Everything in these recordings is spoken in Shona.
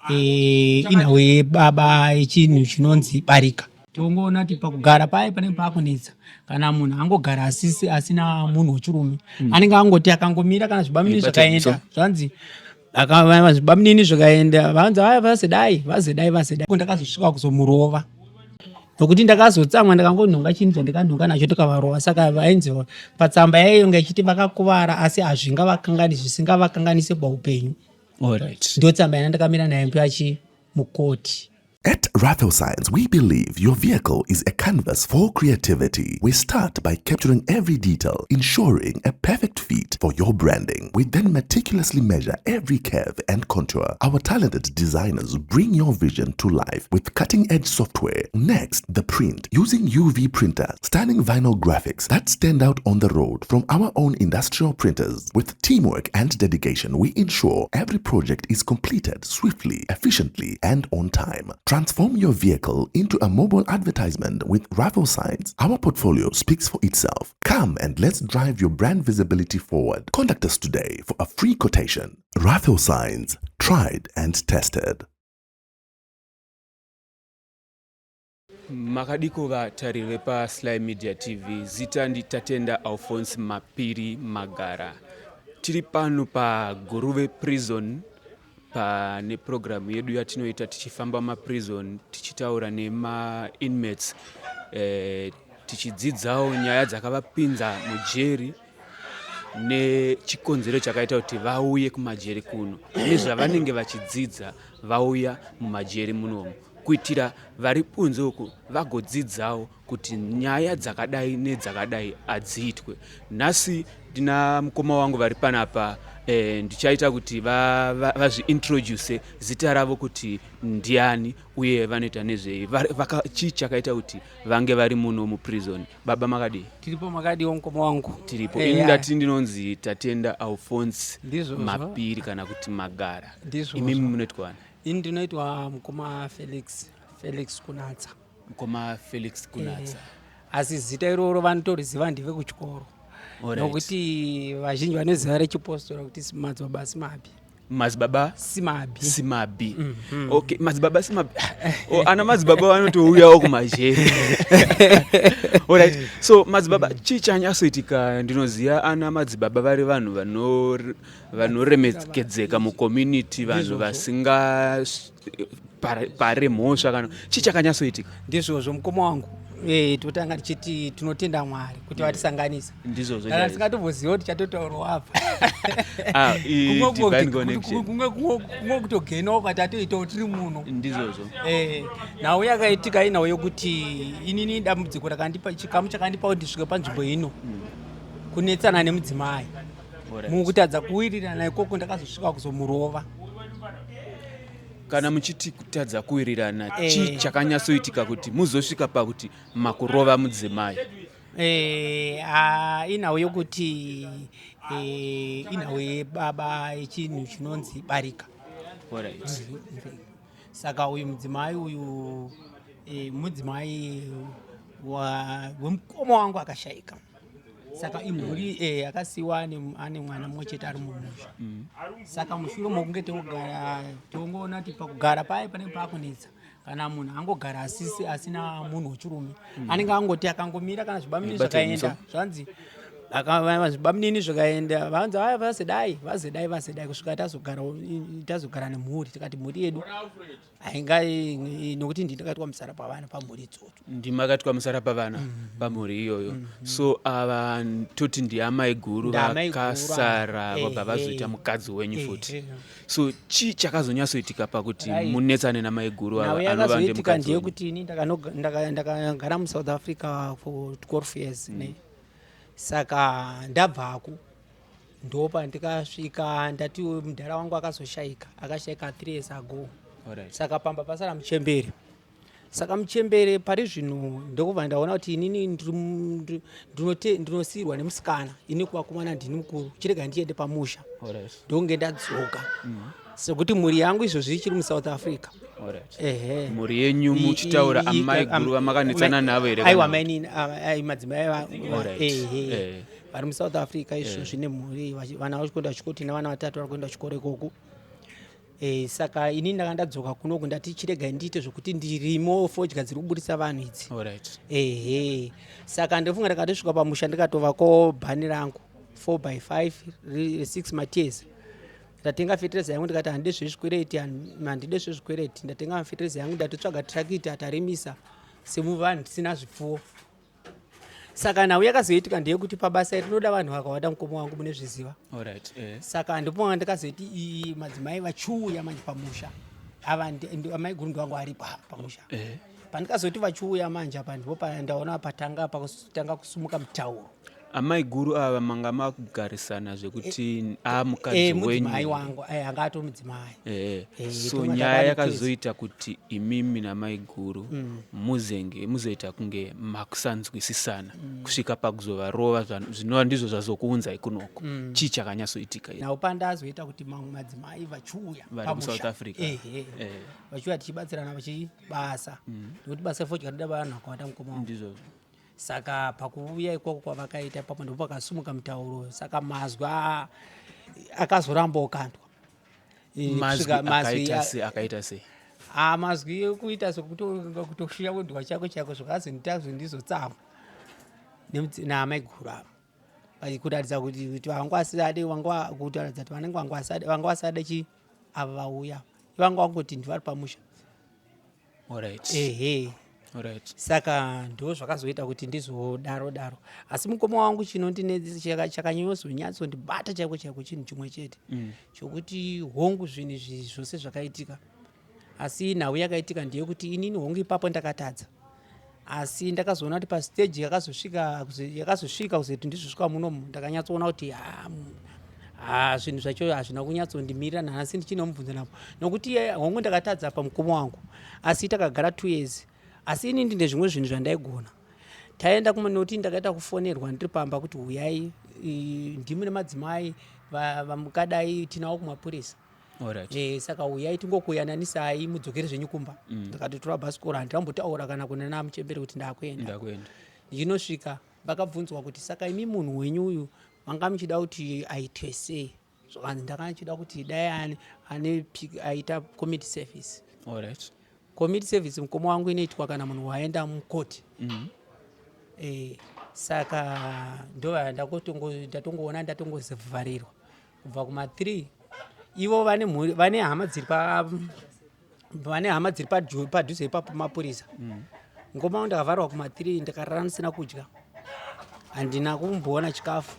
inawe baba echinhu chinonzi barika. Tongoona kuti pakugara paye panenge pakunetsa kana munhu angogara asina munhu wechirume anenge angoti akangomira kana zvibamunini zvakaenda zvanzi zvibamunini zvakaenda vanzi vazedai ndakazosvika kuzomurova nokuti ndakazotsamwa ndakangonhonga chinhu chandikanhonga nacho tikavarova. Saka vainzi patsamba yaiyonga ichiti vakakuvara asi zvisingavakanganise paupenyu. Ndio tsamba yandakamira nayo mukoti. At Wavo Science, we believe your vehicle is a canvas for creativity. We start by capturing every detail, ensuring a perfect fit for your branding. We then meticulously measure every curve and contour. Our talented designers bring your vision to life with cutting-edge software. Next, the print. Using UV printers, stunning vinyl graphics that stand out on the road from our own industrial printers. With teamwork and dedication, we ensure every project is completed swiftly, efficiently, and on time. Transform your vehicle into a mobile advertisement with Wavo Science. Our portfolio speaks for itself. Come and let's drive your brand visibility forward. Contact us today for a free quotation. Wavo Science, tried and tested. Makadiko vatarire pa Sly Media TV, zita nditatenda Alphonse Mapiri Magara. Tiri pano pa Guruve Prison pane program yedu yatinoita tichifamba maprison tichitaura nema inmates tichidzidzawo nyaya dzakavapinza mujeri nechikonzero chakaita kuti vauye kumajeri kuno nezvavanenge vachidzidza vauya mumajeri munomu kuitira vari kunze uku vagodzidzawo kuti nyaya dzakadai nedzakadai adziitwe. Nhasi ndina mukoma wangu vari panapa ndichaita kuti vazviintroduce zita ravo kuti ndiani uye vanoita nezvei chii chakaita kuti vange vari muno muprison. Baba makadi? Tiripo makadi mukoma wangu. Tiripo. Indati ndinonzi tatenda Alphonse Mapiri kana kuti Magara. Imimi munoitwa? Ini ndinoitwa mukoma Felix Kunatsa. Mukoma Felix Kunatsa. Asi zita iroro vanotoriziva ndive kuchikoro. Nokuti vazhinji vanoziva rechipostora kuti Madzibaba Simabi. Madzibaba Simabi. Okay, Madzibaba Simabi. Ana Madzibaba vanotouyawo kumajeri. Alright. So Madzibaba chichanyasoitika ndinoziva ana Madzibaba vari vanhu vanoremekedzeka mucommunity, vanhu vasinga pare mhosva kana chichakanyasoitika. Ndizvozvo mukoma wangu. Totanga tichiti tinotenda Mwari kuti vatisanganisa. Ndizvozvo. Kana tisingatomboziva kuti chatotaurwa apa. Kumwe kutogenawo patatoita kuti tiri muno. Ndizvozvo. Nawo yakaitika inawo yokuti inini dambudziko rakandipa chikamu chakandipa kuti ndisvike panzvimbo ino kunetsana nemudzimai. Mukutadza kuwirirana ikoko ndakazosvika kuzomurova. Kana muchiti kutadza kuwirirana chii chakanyasoitika kuti muzosvika pakuti makurova mudzimai? Inawo yokuti inawe baba echinhu chinonzi barika. Saka uyu mudzimai uyu mudzimai wemukoma wangu akashayika. Saka imhuri akasiwa ane mwana mumwe chete ari mumusha. Saka mushure mokunge tongoona kuti pakugara paye panenge pakunetsa kana munhu angogara asina munhu wechirume anenge angoti akangomira kana zvibamunini zvakaenda zvanzi zvibamunini zvakaenda vanzi vazedai kusvika tazogara nemhuri tikati mhuri yedu nokuti ndinakatwa musara pavana pamhuri idzodzo. Ndimakatwa musara pavana pamhuri iyoyo. So ava toti ndiamai guru vakasara vabva vazoita mukadzi wenyu futi. So chii chakazonyasoitika pakuti munetsane namai guru anova ndemukadzi? Ndeyekuti ini ndakagara muSouth Africa for 12 years. Saka ndabvako ndopa ndikasvika ndati mudhara wangu akashayika 3 years ago. Saka pamba pasara muchembere. Saka muchembere pari zvino ndokubva ndaona kuti inini ndinosiyirwa nemusikana ini kuvakomana ndini mukuru chirega ndiende pamusha ndonge ndadzoka sekuti mhuri yangu izvozvi ichiri muSouth Africa. Mhuri yenyu muchitaura amai guru vamakanetsana navo here? Aiwa madzimai vari muSouth Africa izvozvi nemhuri vana vachikwenda chikoti nevana vatatu vari kuenda chikoro ikoko. Saka ini ndakandadzoka kunoku ndati chirega ndiite zvokuti ndirimo fodya dziri kuburisa vanhu idzi. Saka ndofunga ndakatosvika pamusha ndikatovako bhani rangu 4x5 6 matiers. Ndatenga fetereza yangu ndikati handide zvezvikwereti, handide zvezvikwereti. Ndatenga fetereza yangu ndatotsvaga trakiti atarimisa semuvanhu tisina zvipfuwo. Saka nhau yakazoitika ndeyekuti pabasa rinoda vanhu vakawanda mukoma wangu mune zviziva. Saka ndopona ndikazoti madzimai vachiuya manje pamusha. Ava amai guru wangu aripo pamusha. Pandikazoti vachiuya manje apa ndipo pandaona patanga kusumuka mutauro. Amai guru ava manga makugarisana zvekuti mukadzi wenyu. Mudzimai wangu anga ato mudzimai. So nyaya yakazoita kuti imimi namai guru muzoita kunge makusanzwisisana kusvika pakuzovarova zvinova ndizvo zvazokuunzai kunoko. Chii chakanyatsoitika ino? Nawo pandazoita kuti mamwe madzimai vachiuya vari kuSouth Africa vachiuya tichibatsirana vachibasa nekuti basa fodya rinoda vanhu vakawanda mukoma wangu. Ndizvo. Saka pakuuya ikoko kwavakaita ipapo ndipo pakasumuka mutauro. Saka mazwi akazoramba okandwa. Mazwi akaita sei? Mazwi ekuita sekutoshiya wedwa chako chako zvakazonitazvo ndizotsamwa naamai guru ava kuratidza kuti vanga vasada chi ava vauya vanga vangoti ndivari pamusha. Saka ndo zvakazoita kuti ndizodaro. Asi mukoma wangu chinondinetsa chakanyanyozonyatso-ndibata chaiko chinhu chimwe chete chokuti hongu zvinhu izvi zvose zvakaitika. Asi nhau yakaitika ndeyekuti inini hongu ipapo ndakatadza. Asi ndakazoona kuti pasiteji yakazosvika kuzoti ndizosvika munomu ndakanyatsoona kuti zvinhu zvacho hazvina kunyatsondimirira nhasi ndichinomubvunza napo nokuti hongu ndakatadza pamukoma wangu. Asi takagara 2 years. Asi ini ndine zvimwe zvinhu zvandaigona. Taenda kumunoti ndakaita kufonerwa ndiri pamba kuti huyai ndimi nemadzimai vamukadai tinawo kumapurisa. Saka huyai tingokuyanganisai mudzokere zvenyu kumba. Ndakatotora bhasikoro handirambotaura kana kunana muchembere kuti ndakuenda. Ndichinosvika vakabvunzwa kuti saka imi munhu wenyu uyu manga muchida kuti aitwe sei? Zvakanzi ndakachida kuti dai aita community service. Community service mukoma wangu inoitwa kana munhu waenda mukoti. Saka ndo ndatongoona ndatongozivharirwa kubva kuma3. Ivo vane hama dziri padhuze pamapurisa. Mukoma wangu ndakavharwa kuma3 ndakarara ndisina kudya. Handina kumboona chikafu.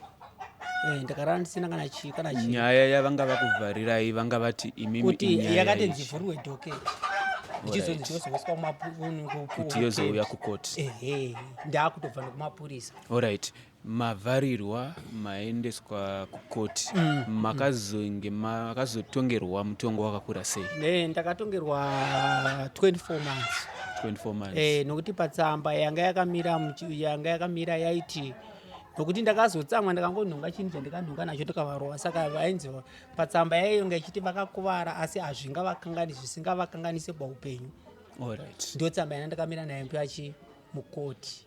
Ndakarara ndisina kana chii. Nyaya yavanga vakuvharirai vanga vati imimi kuti yakati ndzivhurwe dhoketi. Kuti yozouya kukoti. Ndakutobva nokumapurisa. Mavharirwa maendeswa kukoti. Makazotongerwa mutongo wakakura sei? Ndakatongerwa 24 months. Nokuti patsamba yanga yakamira yaiti nokuti ndakazotsamwa ndakangonhonga chinhu chandikanhonga nacho tikavarova. Saka vainzi patsamba yaiyonga ichiti vakakuvara asi zvisingavakanganise paupenyu. Ndo tsamba yandakamira nayo pachi mukoti.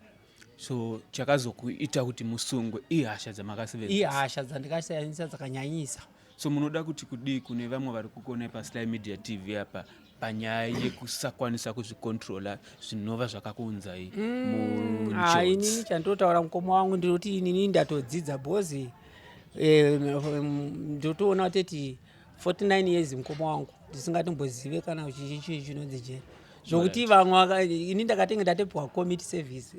So chakazokuita kuti musungwe ihasha dzamakasevenzesa? Ihasha dzandikasevenzesa dzakanyanyisa. So munoda kuti kudii kune vamwe vari kukona paSlyMedia TV apa panyaya yekusakwanisa kuzvikontrola zvinova zvakakuunzai munjodzi? Inini chandotaura mukoma wangu ndinoti inini ndatodzidza bhozi. Ndotoona kuti 49 years mukoma wangu ndisingatombozive kana chii chinonzi chii zvokuti vamwe ini ndakatenga ndatepiwa community service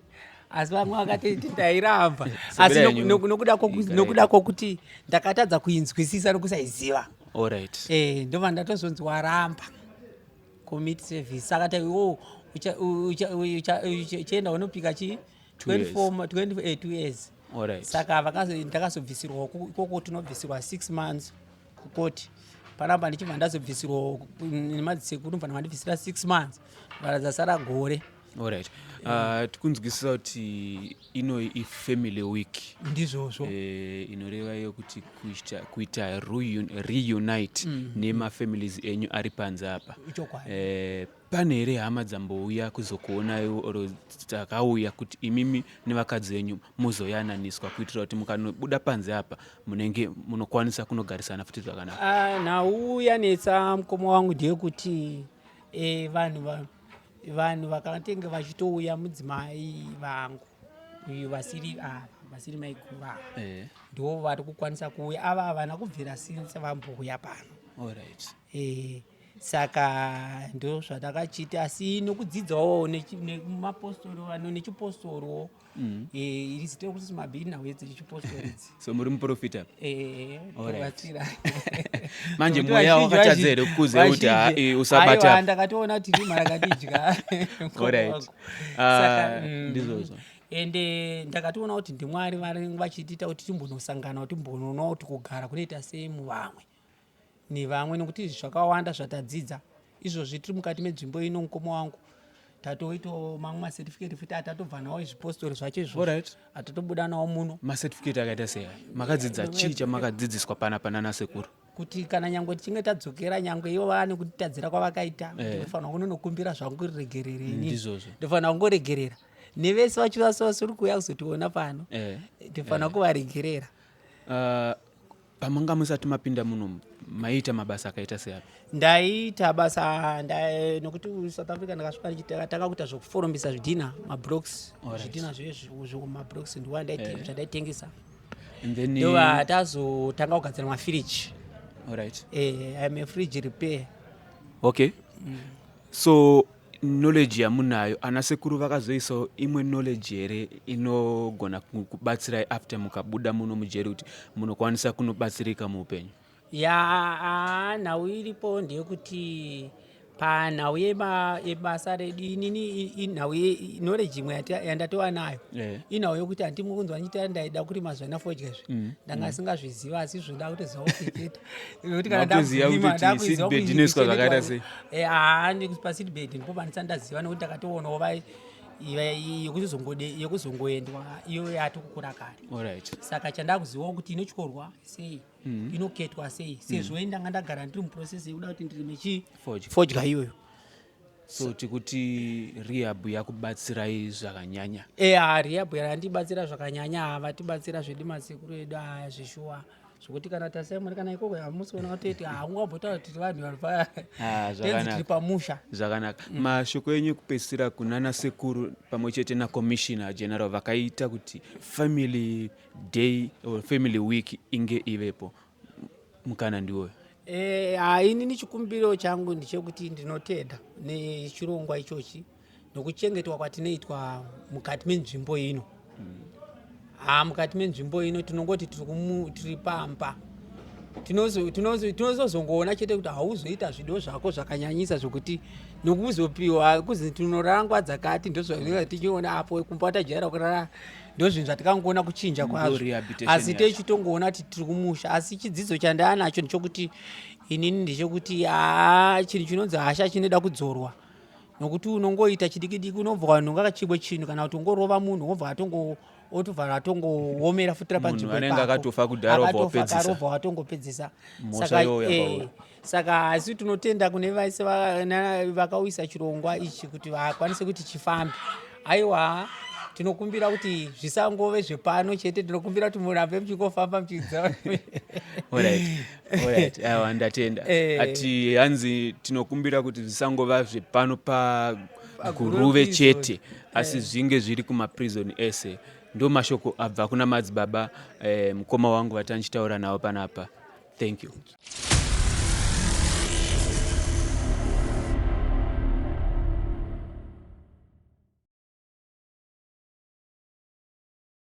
asi vamwe vakati ndairamba asi nokuda kwokuti ndakatadza kuinzwisisa nokusaiziva. Ndobva ndatozonzi waramba community service. Saka uchaenda unopika 2 years. Saka ndakazobvisirwa ikoko tinobvisirwa 6 months kukoti. Panapa ndichibva ndazobvisirwa nemadzisekuru ndobva mandibvisira 6 months varadza sara gore. Alright. Tikunzwisisa kuti ino ifamily week ndizvozvo inoreva iyo kuti kuita reunite nemafamilies enyu ari panze apa. Pane here hama dzambouya kuzokuonaiwo oro dzakauya kuti imimi nevakadzi venyu muzoyananiswa kuitira kuti mukanobuda panze apa munenge munokwanisa kunogarisana futi zvakanaka? Nhau yanetsa mukoma wangu ndeyekuti vanhu vakatenge vachitouya mudzimai vangu uyu vasiri maikuru ava ndo vari kukwanisa kuuya. Ava havana kubvira since vambouya pano. Saka ndo zvatakachita, asi nokudzidzawo nemapostoro vano nechipostoro irizite kuti mabhiri nawo edzi chipostoro idzi. So muri muprofita? Manje mweya wakachadzere kukuze kuti usabata. Aiwa ndakatoona kuti ndima rakadidya. Saka ndizvozvo. Ende ndakatoona kuti ndimwari vari vachitiita kuti timbonosangana kuti timbonoonawo kuti kugara kunoita sei muvamwe nevamwe, nokuti zvakawanda zvatadzidza izvozvi tiri mukati menzvimbo ino. Mukoma wangu tatoitawo mamwe masertificate futi atatobva nawo zvipostori zvacho izvozvo atatobuda nawo muno. Masertificate akaita sei? Makadzidza chii chamakadzidziswa panapa nanasekuru? Kuti kana nyangwe tichinge tadzokera nyangwe ivo vane kutitadzira kwavakaita ndofanira kunokumbira zvangu riregerere. Ndofanira kungoregerera nevese vachivasori kuuya kuzotiona pano ndofanira kuvaregerera. Pamanga musati mapinda muno maita mabasa akaita seapi? Ndaita basa nokuti South Africa ndakasvika ndichitaka kuita zvokuforombisa zvidhina mablocks, zvidhina zvezvo mablocks ndiwa zvadaitengesa. Ndo tazotanga kugadzira mafiriji. I'm a fridge repair. Okay. So knowledge yamunayo anasekuru vakazoisawo imwe knowledge here inogona kubatsirai after mukabuda muno mujeri kuti munokwanisa kunobatsirika muupenyu? Nhau iripo ndeyekuti panhau yebasa redu inini nhau knowledge imwe yandatova nayo inhau yokuti handimwe kunzwa ndichita ndaida kurima zvana fodya izvi ndanga singazviziva, asi zvoda kuti zaukeketa nokuti kana paseedbed ndipo pandisandaziva nokuti ndakatoonawo yekuzongoendwa iyo yati kukura kare. Saka chandakuzivawo kuti inotyorwa sei, inoketwa sei, sezvo ndanga ndagara ndiri muprocess yekuda kuti ndirime fodya iyoyo. So tikuti rehab yakubatsirai zvakanyanya? Rehab yarandibatsira zvakanyanya, vatibatsira zvedu masekuru edu zvishuwa zvokuti kana tasemuri kana ikoko hamusiona kuti haungambota kuti vanhu tiri pamusha. Zvakanaka. Mashoko enyu kupesira kunana sekuru pamwe chete naCommissioner General vakaita kuti family day or family week inge ivepo, mukana ndiwoyo? Inini chikumbiro changu ndechekuti ndinotenda nechirongwa ichochi nokuchengetwa kwatinoitwa mukati menzvimbo ino. Mukati menzvimbo ino tinongoti tiri pamba, tinozozongoona chete kuti hauzoita zvido zvako zvakanyanyisa zvokuti nokuzopiwa kuzi tinorangwa dzakati ndozvatinenge tichiona apo kumba tajaira kurara, ndozvinhu zvatikangoona kuchinja kwazvo, asi techitongoona kuti tiri kumusha. Asi chidzidzo chandaanacho ndechokuti inini ndechekuti chinhu chinonzi hasha chinoda kudzorwa, nokuti unongoita chidiki-diki unobva vanhu ngakachibwe chinhu kana kuti ungorova munhu wobva otovhara atongoomera futira panzvimbo anenge akatofa kudhara watongopedzisa. Saka asi tinotenda kune vaise vakauyisa chirongwa ichi kuti vakwanise kuti chifambe. Aiwa tinokumbira kuti zvisangove zvepano chete, tinokumbira kuti murambe muchingofamba muchidzaa. Alright, aiwa ndatenda. Ati hanzi tinokumbira kuti zvisangova zvepano paguruve chete, asi zvinge zviri kumaprison ese. Ndo mashoko abva kuna Madzibaba Mukoma wangu vatanchitaura nawo panapa. Thank you.